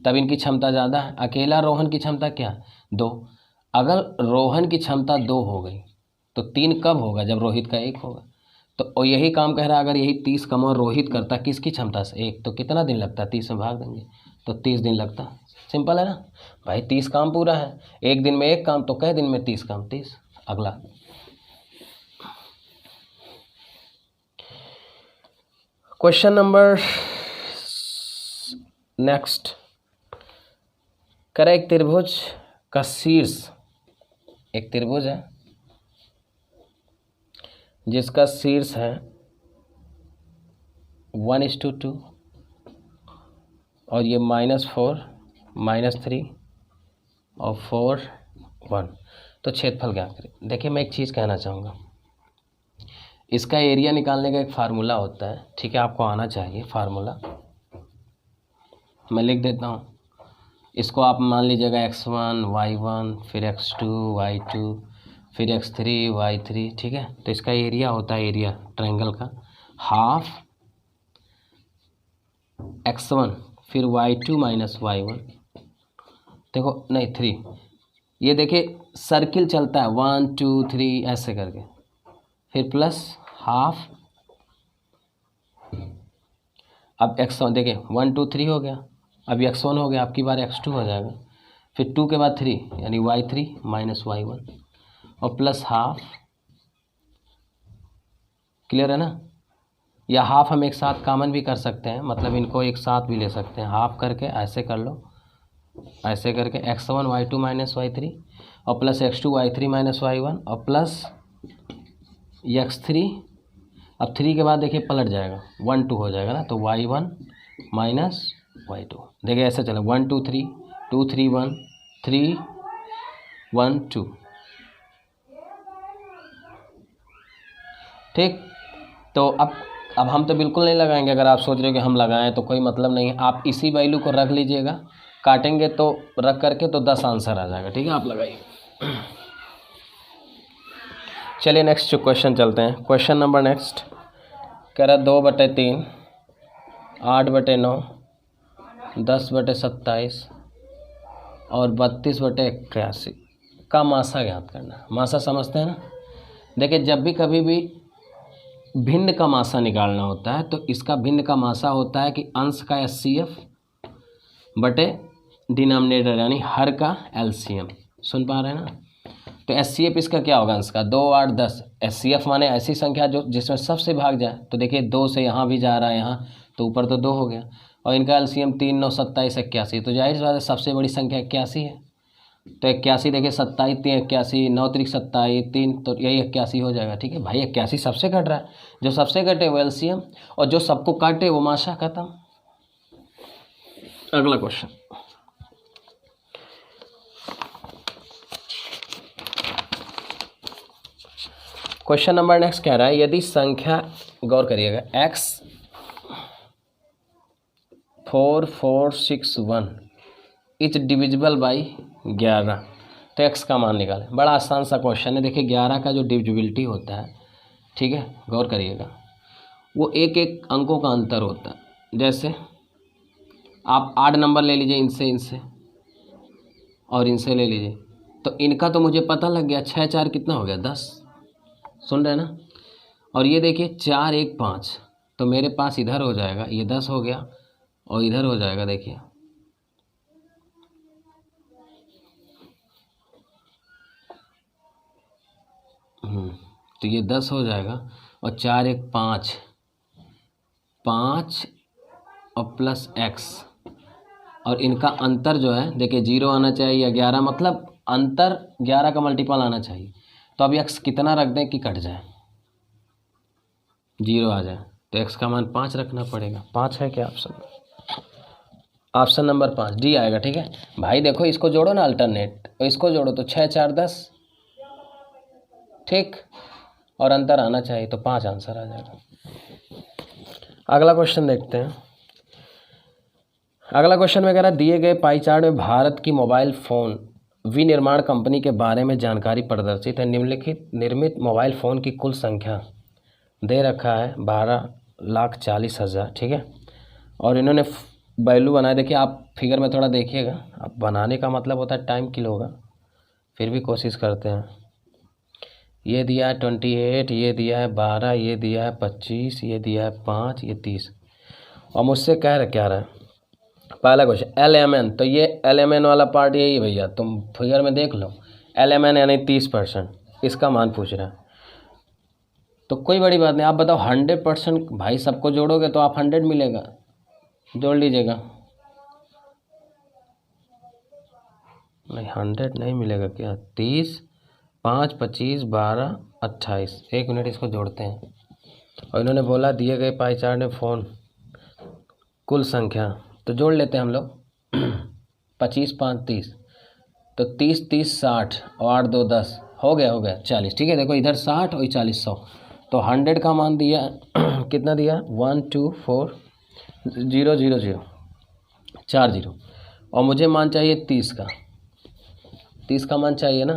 तब इनकी क्षमता ज़्यादा है। अकेला रोहन की क्षमता क्या है? 2। अगर रोहन की क्षमता 2 हो गई तो 3 कब होगा? जब रोहित का 1 होगा। तो और यही काम कह रहा है, अगर यही 30 काम और रोहित करता किसकी क्षमता से? 1, तो कितना दिन लगता है? 30 में भाग देंगे तो 30 दिन लगता। सिंपल है ना भाई, 30 काम पूरा है, एक दिन में एक काम, तो कई दिन में 30 काम 30। अगला क्वेश्चन नंबर नेक्स्ट, करें एक त्रिभुज का शीर्ष, एक त्रिभुज है जिसका शीर्ष है 1:2 और ये -4 -3 और 4 1, तो क्षेत्रफल क्या करें। देखिए मैं एक चीज़ कहना चाहूँगा, इसका एरिया निकालने का एक फार्मूला होता है, ठीक है, आपको आना चाहिए फार्मूला, मैं लिख देता हूँ। इसको आप मान लीजिएगा x1 y1 फिर x2 y2 फिर x3 y3, ठीक है। तो इसका एरिया होता है, एरिया ट्रायंगल का हाफ x1 फिर y2 माइनस y1, देखो नहीं 3, ये देखिए सर्किल चलता है 1 2 3 ऐसे करके, फिर प्लस हाफ, अब x1 देखिए 1 2 3 हो गया, अब x1 हो गया, आपकी बार x2 हो जाएगा, फिर 2 के बाद 3 यानी y3 माइनस y1 और प्लस हाफ, क्लियर है ना। या हाफ हम एक साथ कॉमन भी कर सकते हैं, मतलब इनको एक साथ भी ले सकते हैं, हाफ करके ऐसे कर लो, ऐसे करके x1 y2 माइनस y3 और plus x2 y3 minus y1 और प्लस x3, अब 3 के बाद देखिए पलट जाएगा 1 2 हो जाएगा ना, तो y1 माइनस y2, देखिए ऐसे चले 1 2 3 2 3 1 3 1 2, ठीक। तो अब हम तो बिल्कुल नहीं लगाएंगे, अगर आप सोच रहे हो कि हम लगाएं तो कोई मतलब नहीं है, आप इसी वैल्यू को रख लीजिएगा, काटेंगे तो रख करके तो 10 आंसर आ जाएगा, ठीक है, आप लगाइए। चलिए नेक्स्ट क्वेश्चन चलते हैं। क्वेश्चन नंबर नेक्स्ट कह रहा 2/3 8/9 10/27 और 32/81 का मासा ज्ञात करना। मासा समझते हैं ना, देखिए जब भी कभी भी भिन्न का मासा निकालना होता है तो इसका भिन्न का मासा होता है कि अंश का HCF बटे डिनोमिनेटर यानी हर का LCM, सुन पा रहे हैं ना। तो HCF इसका क्या होगा, अंश का 2 8 10, HCF माने ऐसी संख्या जो जिसमें सबसे भाग जाए, तो देखिए 2 से यहाँ भी जा रहा है, यहाँ तो ऊपर तो 2 हो गया, और इनका LCM 3 9 27 81, तो जाहिर सी बात है सबसे बड़ी संख्या 81 है, तो 81 देखिए 27 3 81 9 3 27 3, तो यही 81 हो जाएगा, ठीक है भाई। 81 सबसे कट रहा है, जो सबसे कटे वो LCM और जो सबको काटे वो माशा, खत्म। अगला क्वेश्चन, क्वेश्चन नंबर नेक्स्ट कह रहा है यदि संख्या, गौर करिएगा, x 4461 इज डिविजिबल बाई 11, तो x का मान निकालें। बड़ा आसान सा क्वेश्चन है, देखिए 11 का जो डिविजिबिलिटी होता है, ठीक है, गौर करिएगा, वो एक एक अंकों का अंतर होता है। जैसे आप 8 नंबर ले लीजिए, इनसे और इनसे ले लीजिए, तो इनका तो मुझे पता लग गया, 6 4 कितना हो गया 10, सुन रहे हैं ना। और ये देखिए 4 1 5, तो मेरे पास इधर हो जाएगा, ये 10 हो गया और इधर हो जाएगा, देखिए तो ये 10 हो जाएगा और 4 1 5 5 और प्लस x, और इनका अंतर जो है देखिए 0 आना चाहिए या 11, मतलब अंतर 11 का मल्टीपल आना चाहिए। तो अब x कितना रख दें कि कट जाए, 0 आ जाए, तो x का मान 5 रखना पड़ेगा। 5 है क्या ऑप्शन, ऑप्शन नंबर 5 डी आएगा, ठीक है भाई। देखो इसको जोड़ो ना अल्टरनेट, इसको जोड़ो तो 6 4 10, ठीक, और अंतर आना चाहिए, तो 5 आंसर आ जाएगा। अगला क्वेश्चन देखते हैं। अगला क्वेश्चन में कह रहा है दिए गए पाई चार्ट में भारत की मोबाइल फ़ोन विनिर्माण कंपनी के बारे में जानकारी प्रदर्शित है। निम्नलिखित निर्मित मोबाइल फ़ोन की कुल संख्या दे रखा है 12,40,000, ठीक है, और इन्होंने वैल्यू बनाया। देखिए आप फिगर में थोड़ा देखिएगा, अब बनाने का मतलब होता है टाइम किल होगा, फिर भी कोशिश करते हैं। ये दिया है 28, ये दिया है 12, ये दिया है 25, ये दिया है 5, ये 30, और मुझसे कह रहा क्या रहा है पहला क्वेश्चन LMN, तो ये LMN वाला पार्ट यही है भैया, तुम फिगर में देख लो, LMN यानी 30%, इसका मान पूछ रहा है। तो कोई बड़ी बात नहीं, आप बताओ 100%, भाई सबको जोड़ोगे तो आप 100 मिलेगा, जोड़ लीजिएगा। नहीं 100 नहीं मिलेगा क्या, 30, 5, 25, 12, 28, 1 मिनट इसको जोड़ते हैं। और इन्होंने बोला दिए गए पाई चार्ट में फोन कुल संख्या, तो जोड़ लेते हैं हम लोग। 25, 5, 30, तो 30, 30, 60 और 8, 2, 10, हो गया 40। ठीक है, देखो इधर 60 और 40, 100, तो 100 का मान दिया कितना दिया, 1, 2, 4, 0, 0, 0, 4 0, और मुझे मान चाहिए 30 का, 30 का मान चाहिए ना,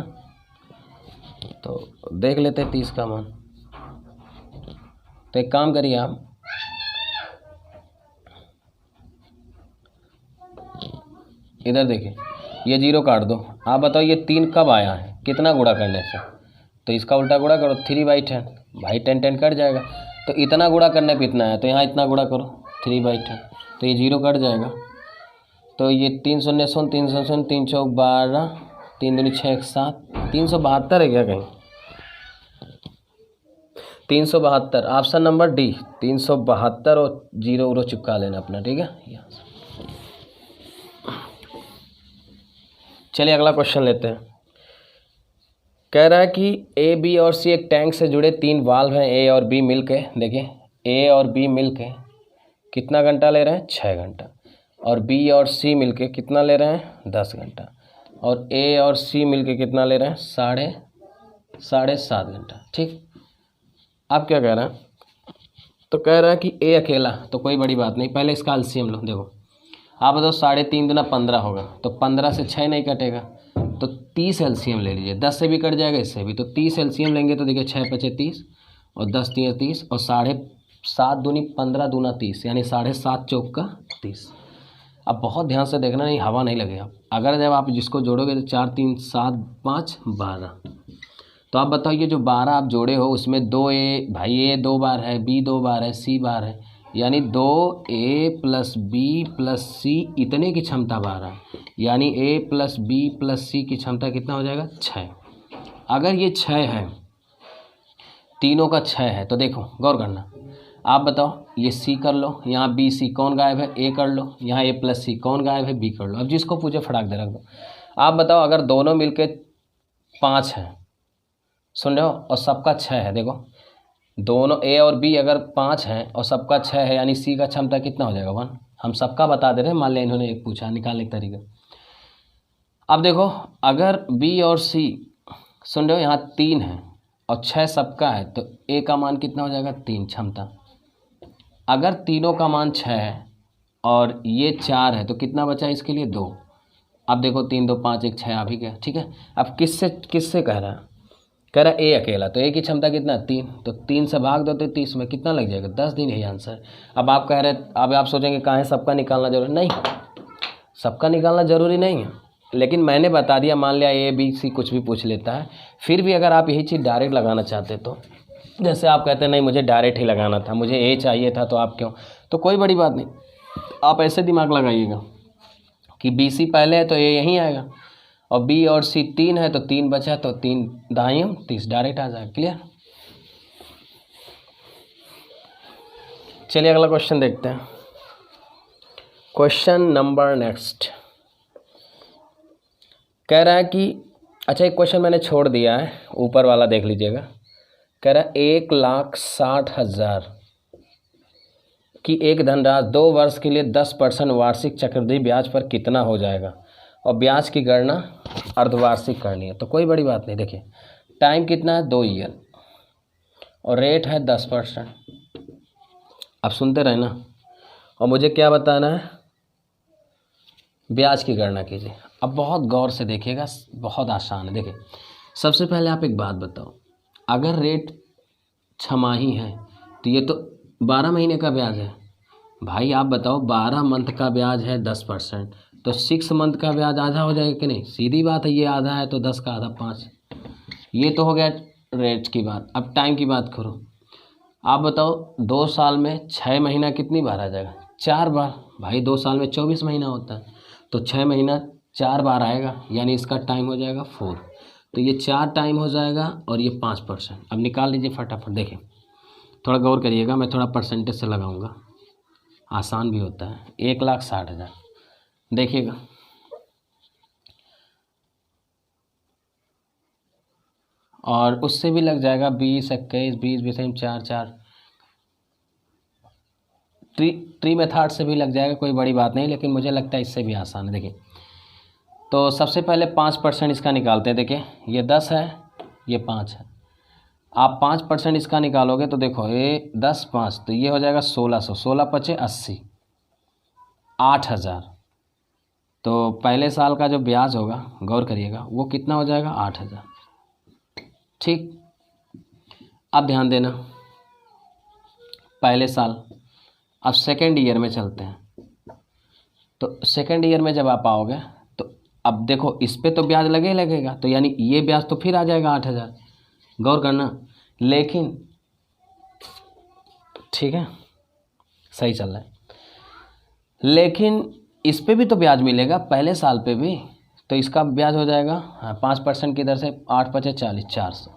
तो देख लेते हैं 30 का मान। तो एक काम करिए आप, इधर देखिए, ये 0 काट दो, आप बताओ ये 3 कब आया है, कितना गुणा करने से, तो इसका उल्टा गुणा करो, 3/10, भाई 10 10 कट जाएगा, तो इतना गुणा करने पे इतना है, तो यहाँ इतना गुणा करो 3/10, तो ये 0 कट जाएगा, तो ये 3 0 0 3 0 0 3 चौक 12, 3 दूनी 6 1 7, 372 है क्या कहीं, 372, ऑप्शन नंबर डी 372, और 0 उरो चिपका लेना अपना, ठीक है। यहाँ से चलिए अगला क्वेश्चन लेते हैं। कह रहा है कि ए बी और सी एक टैंक से जुड़े 3 वाल्व हैं, ए और बी मिलके, देखिए ए और बी मिलके कितना घंटा ले रहे हैं, 6 घंटा, और बी और सी मिलके कितना ले रहे हैं, 10 घंटा, और ए और सी मिलके कितना ले रहे हैं, साढ़े 7 घंटा। ठीक, आप क्या कह रहे हैं, तो कह रहा है कि ए अकेला, तो कोई बड़ी बात नहीं, पहले इसका एलसीएम लो, देखो आप बताओ 3.5 दूना 15 होगा, तो 15 से 6 नहीं कटेगा, तो 30 एलसीएम ले लीजिए, 10 से भी कट जाएगा, इससे भी, तो 30 एलसीएम लेंगे, तो देखिए 6 5 30, और 10 3 30, और 7.5 दूनी 15 दूना 30, यानी 7.5 चौक का 30। अब बहुत ध्यान से देखना, नहीं हवा नहीं लगेगा, अगर जब आप जिसको जोड़ोगे तो 4 3 7 5 12, तो आप बताओ ये जो 12 आप जोड़े हो उसमें 2 ए, भाई ए 2 बार है, बी 2 बार है, सी बार है, यानी 2A + B + C इतने की क्षमता 12, यानी A + B + C की क्षमता कितना हो जाएगा, 6। अगर ये 6 है, तीनों का 6 है, तो देखो गौर करना, आप बताओ ये C कर लो, यहाँ BC कौन गायब है, A कर लो, यहाँ A + C कौन गायब है, B कर लो। अब जिसको पूछे फटाक दे रख दो। आप बताओ अगर दोनों मिलके 5 हैं, सुन रहे हो, और सबका 6 है, देखो दोनों ए और बी अगर 5 हैं और सबका 6 है, यानी सी का क्षमता कितना हो जाएगा, 1। हम सबका बता दे रहे हैं, मान लिया इन्होंने एक पूछा, निकालने का तरीका। अब देखो अगर बी और सी, सुन रहे हो, यहाँ 3 है और 6 सबका है, तो ए का मान कितना हो जाएगा, 3 क्षमता। अगर तीनों का मान 6 है और ये 4 है, तो कितना बचा इसके लिए, 2। अब देखो 3 2 5 1 6 आ भी गया, ठीक है। अब किससे कह रहा है, कह रहा ए अकेला, तो ए की क्षमता कितना, 3, तो 3 से भाग दो तो 30 में कितना लग जाएगा, 10 दिन, यही आंसर। अब आप कह रहे, अब आप सोचेंगे कहाँ है सबका निकालना जरूरी, नहीं सबका निकालना ज़रूरी नहीं है, लेकिन मैंने बता दिया, मान लिया ए बी सी कुछ भी पूछ लेता है, फिर भी अगर आप यही चीज़ डायरेक्ट लगाना चाहते तो, जैसे आप कहते हैं नहीं मुझे डायरेक्ट ही लगाना था, मुझे ए चाहिए था, तो आप क्यों, तो कोई बड़ी बात नहीं, आप ऐसे दिमाग लगाइएगा कि बी सी पहले है तो ए यहीं आएगा, और बी और सी 3 है तो 3 बचा, तो 3 दाएं 30 डायरेक्ट आ जाएगा। क्लियर। चलिए अगला क्वेश्चन देखते हैं। क्वेश्चन नंबर नेक्स्ट कह रहा है कि, अच्छा एक क्वेश्चन मैंने छोड़ दिया है, ऊपर वाला देख लीजिएगा। कह रहा है 1,60,000 की एक धनराशि 2 वर्ष के लिए 10% वार्षिक चक्रवृद्धि ब्याज पर कितना हो जाएगा, और ब्याज की गणना अर्धवार्षिक करनी है। तो कोई बड़ी बात नहीं, देखिए टाइम कितना है, 2 ईयर, और रेट है 10%। अब सुनते रहे ना, और मुझे क्या बताना है, ब्याज की गणना कीजिए। अब बहुत गौर से देखिएगा, बहुत आसान है। देखिए सबसे पहले आप एक बात बताओ, अगर रेट 6 है तो ये तो 12 महीने का ब्याज है। भाई आप बताओ 12 मंथ का ब्याज है 10%, तो 6 मंथ का ब्याज आधा हो जाएगा कि नहीं, सीधी बात है, ये आधा है तो 10 का आधा 5। ये तो हो गया रेट की बात। अब टाइम की बात करो, आप बताओ 2 साल में 6 महीना कितनी बार आ जाएगा, 4 बार, भाई 2 साल में 24 महीना होता है, तो 6 महीना 4 बार आएगा, यानी इसका टाइम हो जाएगा 4। तो ये 4 टाइम हो जाएगा और ये 5%। अब निकाल लीजिए फटाफट। देखें, थोड़ा गौर करिएगा, मैं थोड़ा परसेंटेज से लगाऊंगा, आसान भी होता है। 1,60,000 देखिएगा, और उससे भी लग जाएगा 20, 21, 20, 20, 4 ट्री मेथड से भी लग जाएगा, कोई बड़ी बात नहीं, लेकिन मुझे लगता है इससे भी आसान है। देखिए, तो सबसे पहले 5% इसका निकालते हैं। देखिए, ये 10 है, ये 5 है। आप 5% इसका निकालोगे तो देखो, ये 10, 5, तो ये हो जाएगा 1600, 16 पचे 80, 8,000। तो पहले साल का जो ब्याज होगा, गौर करिएगा, वो कितना हो जाएगा? 8,000। ठीक, अब ध्यान देना, पहले साल। अब सेकेंड ईयर में चलते हैं। तो सेकेंड ईयर में जब आप आओगे तो अब देखो, इस पे तो ब्याज लगे लगेगा, तो यानी ये ब्याज तो फिर आ जाएगा 8,000। गौर करना, लेकिन ठीक है, सही चल रहा है, लेकिन इस पे भी तो ब्याज मिलेगा पहले साल पे भी, तो इसका ब्याज हो जाएगा 5% की दर से 8 पचे 40, 400।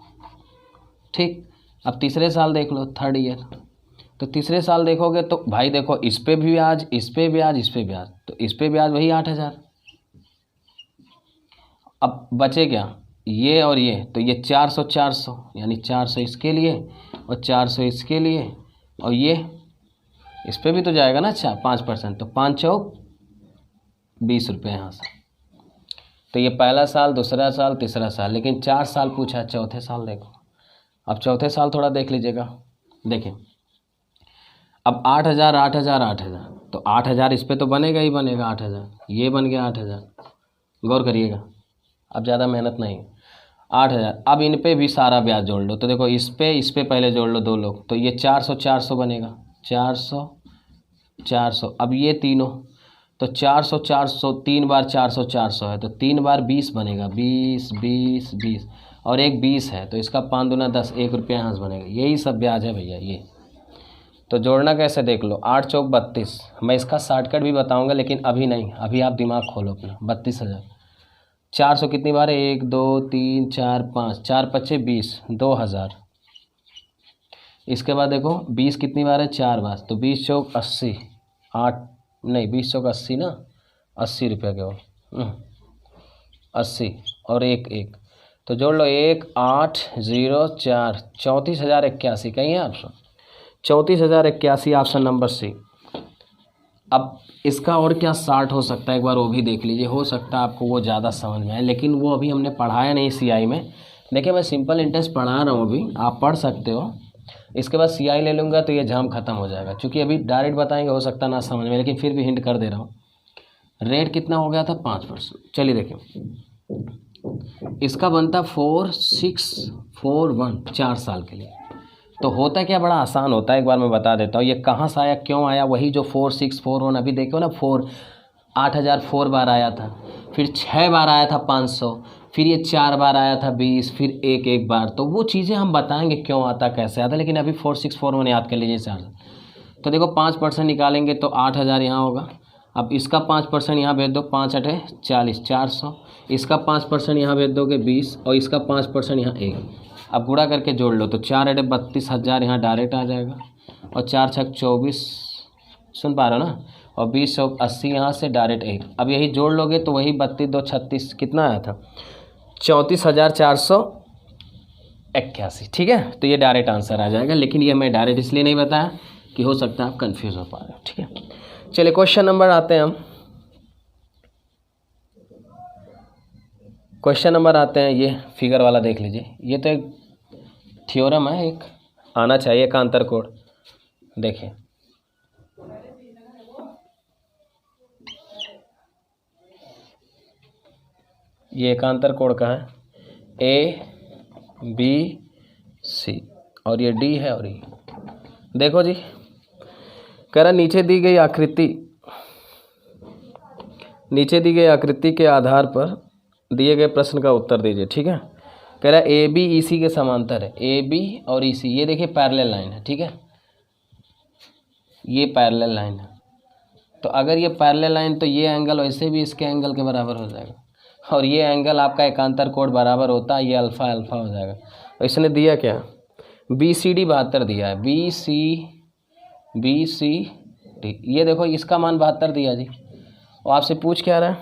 ठीक, अब तीसरे साल देख लो, थर्ड ईयर। तो तीसरे साल देखोगे तो भाई देखो, इस पे भी ब्याज, इस पे ब्याज, इस पे ब्याज, तो इस पे ब्याज वही 8,000। अब बचे क्या? ये और ये, तो ये 400, 400, यानी 400 इसके लिए और 400 इसके लिए, और ये इस पे भी तो जाएगा ना। अच्छा, 5%, तो 5 चौक 20 रुपये यहाँ से। तो ये पहला साल, दूसरा साल, तीसरा साल, लेकिन 4 साल पूछा। चौथे साल देखो, अब चौथे साल थोड़ा देख लीजिएगा। देखें, अब 8,000, 8,000, 8,000, तो 8,000 इस पे तो बनेगा ही बनेगा, 8,000 ये बन गया 8,000। गौर करिएगा, अब ज़्यादा मेहनत नहीं, 8,000। अब इन पे भी सारा ब्याज जोड़ लो, तो देखो, इस पे पहले जोड़ लो 2 लोग, तो ये 400, 400 बनेगा, 400, 400। अब ये तीनों, तो 400, 400, 3 बार 400, 400 है, तो 3 बार 20 बनेगा, 20, 20, 20, और एक 20 है, तो इसका 5 दूना 10, 1 रुपया यहाँ से बनेगा। यही सब ब्याज है भैया ये। तो जोड़ना कैसे देख लो, 8 चौक 32, मैं इसका शॉर्टकट भी बताऊंगा, लेकिन अभी नहीं, अभी आप दिमाग खोलो अपना। 32,000, 400 कितनी बार है? 1, 2, 3, 4, 5, 4 पच्चे 20, 2,000। इसके बाद देखो, 20 कितनी बार है? 4 बार, तो 20 चौक 80, 8 नहीं, 20 चौक 80 ना, 80 रुपये के हो, 80 और 1, 1, तो जोड़ लो, 1, 8, 0, 4, 34,081। कहीं है ऑप्शन? 34,081 option number C. अब इसका और क्या शार्ट हो सकता है, एक बार वो भी देख लीजिए, हो सकता है आपको वो ज़्यादा समझ में आए, लेकिन वो अभी हमने पढ़ाया नहीं सीआई में। देखिए, मैं सिंपल इंटरेस्ट पढ़ा रहा हूँ, अभी आप पढ़ सकते हो। इसके बाद सीआई ले लूँगा तो ये जाम खत्म हो जाएगा, क्योंकि अभी डायरेक्ट बताएंगे, हो सकता ना समझ में, लेकिन फिर भी हिंट कर दे रहा हूँ। रेट कितना हो गया था? 5%। चलिए देखिए, इसका बनता 4,641, 4 साल के लिए। तो होता क्या, बड़ा आसान होता है, एक बार मैं बता देता हूँ। ये कहाँ से आया, क्यों आया? वही जो 4,641, अभी देखो ना, 8,000 4 बार आया था, फिर 6 बार आया था 500, फिर ये 4 बार आया था 20, फिर 1 बार। तो वो चीज़ें हम बताएंगे क्यों आता, कैसे आता, लेकिन अभी 4,641 याद कर लीजिए 4। तो देखो, 5% निकालेंगे तो 8,000 यहाँ होगा। अब इसका 5% यहाँ भेज दो, 5 8 40, 400। इसका 5% यहाँ भेज दोगे 20, और इसका 5% यहाँ 1। अब गुणा करके जोड़ लो, तो 4 8 32,000 यहाँ डायरेक्ट आ जाएगा, और 4 6 24, सुन पा रहे हो ना, और 20 चौक 80 यहाँ से डायरेक्ट 1। अब यही जोड़ लोगे तो वही 32 2 36 कितना आया था? 34,481। ठीक है, तो ये डायरेक्ट आंसर आ जाएगा, लेकिन ये मैं डायरेक्ट इसलिए नहीं बताया कि हो सकता है आप कंफ्यूज हो पा रहे हो। ठीक है, चलिए क्वेश्चन नंबर आते हैं हम। क्वेश्चन नंबर आते हैं, ये फिगर वाला देख लीजिए। ये तो एक थ्योरम है, एक आना चाहिए एकांतर कोण। देखिए, ये एकांतर कोण का है, ABC, और ये D है, और ये देखो जी, कह रहा नीचे दी गई आकृति के आधार पर दिए गए प्रश्न का उत्तर दीजिए। ठीक है, कह रहा है AB EC के समांतर है। AB और EC, ये देखिए पैरेलल लाइन है। ठीक है, ये पैरेलल लाइन है, तो अगर ये पैरेलल लाइन तो ये एंगल वैसे भी इसके एंगल के बराबर हो जाएगा, और ये एंगल आपका एकांतर कोण बराबर होता है, ये अल्फ़ा अल्फ़ा हो जाएगा। तो इसने दिया क्या, BCD 72 दिया है, BCD, ये देखो इसका मान 72 दिया जी। और आपसे पूछ क्या रहा है,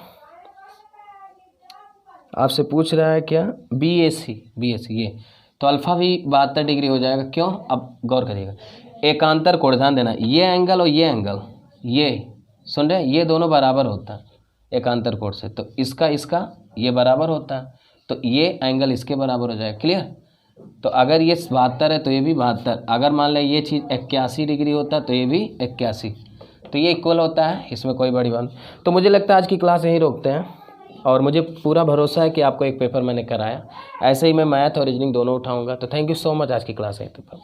आपसे पूछ रहा है क्या, BAC ये तो अल्फ़ा भी 72 डिग्री हो जाएगा। क्यों, अब गौर करिएगा, एकांतर कोण, ध्यान देना, ये एंगल और ये एंगल, ये सुन रहे, ये दोनों बराबर होता है एकांतर कोण से, तो इसका ये बराबर होता है, तो ये एंगल इसके बराबर हो जाएगा। क्लियर। तो अगर ये 72 है तो ये भी 72, अगर मान लें ये चीज़ 81 डिग्री होता है तो ये भी 81, तो ये इक्वल होता है, इसमें कोई बड़ी बात। तो मुझे लगता है आज की क्लास यहीं रोकते हैं, और मुझे पूरा भरोसा है कि आपको एक पेपर मैंने कराया, ऐसे ही मैं मैथ और रीजनिंग दोनों उठाऊंगा। तो थैंक यू सो मच, आज की क्लास यहीं तक।